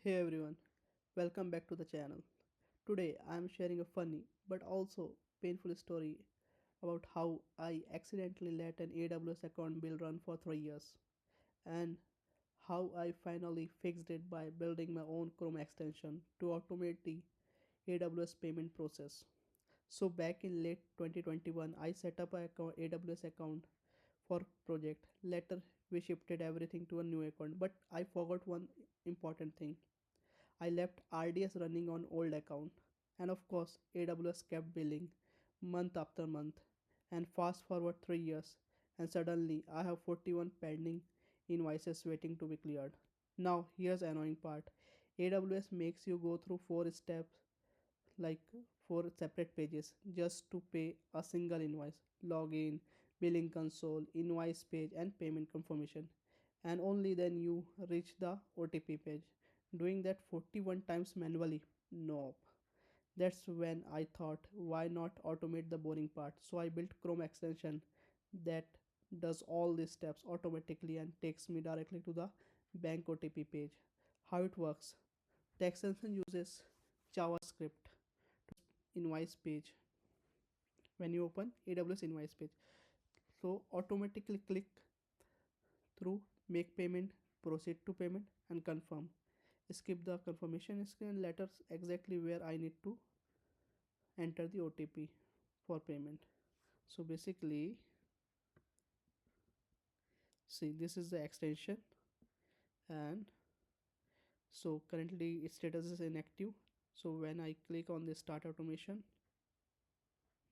Hey everyone, welcome back to the channel. Today I am sharing a funny but also painful story about how I accidentally let an AWS account bill run for 3 years and how I finally fixed it by building my own Chrome extension to automate the AWS payment process. So back in late 2021 I set up a AWS account for project. Later we shifted everything to a new account, but I forgot one important thing. I left RDS running on old account, and of course AWS kept billing month after month. And fast forward 3 years and suddenly I have 41 pending invoices waiting to be cleared. Now here's the annoying part. AWS makes you go through 4 steps, like 4 separate pages just to pay a single invoice. Login, billing console, invoice page and payment confirmation. And only then you reach the OTP page. Doing that 41 times manually? No. That's when I thought, why not automate the boring part? So I built Chrome extension that does all these steps automatically and takes me directly to the bank OTP page. How it works? The extension uses JavaScript invoice page when you open AWS invoice page. So automatically click through make payment, proceed to payment and confirm. Skip the confirmation screen, letters exactly where I need to enter the OTP for payment. So basically, see, this is the extension, and so currently its status is inactive. So when I click on the start automation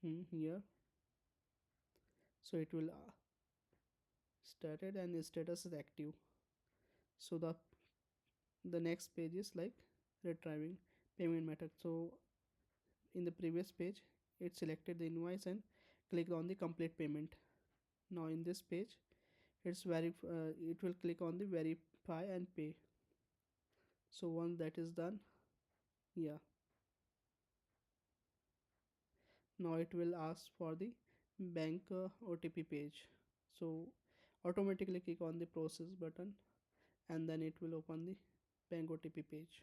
here, so it will started and its status is active. So the next page is like retrieving payment method. So in the previous page it selected the invoice and clicked on the complete payment. Now in this page it will click on the verify and pay. So once that is done, yeah, now it will ask for the bank OTP page. So automatically click on the process button and then it will open the bank OTP page,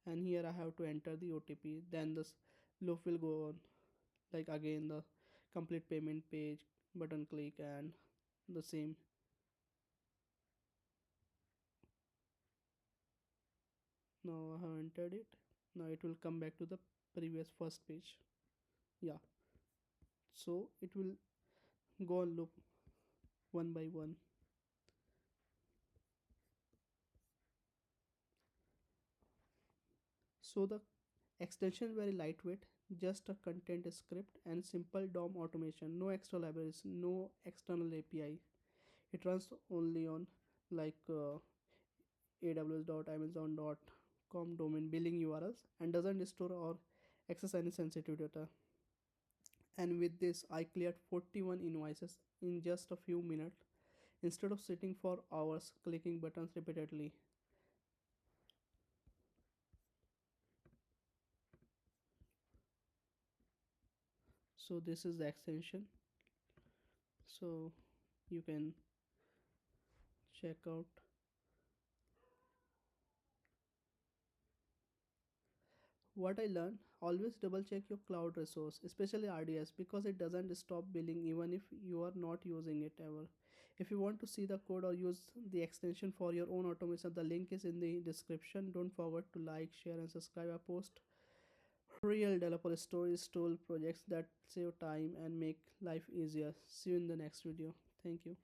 and here I have to enter the OTP. Then this loop will go on, like again the complete payment page button click and the same. Now I have entered it. Now it will come back to the previous first page. Yeah, so it will go on loop one by one. So the extension very lightweight, just a content script and simple DOM automation. No extra libraries, no external API. It runs only on like aws.amazon.com domain billing URLs and doesn't store or access any sensitive data. And with this, I cleared 41 invoices in just a few minutes instead of sitting for hours clicking buttons repeatedly. So this is the extension. So you can check out. What I learned, always double check your cloud resource, especially RDS, because it doesn't stop billing even if you are not using it ever. If you want to see the code or use the extension for your own automation, the link is in the description. Don't forget to like, share and subscribe. I post real developer stories, tool projects that save time and make life easier. See you in the next video. Thank you.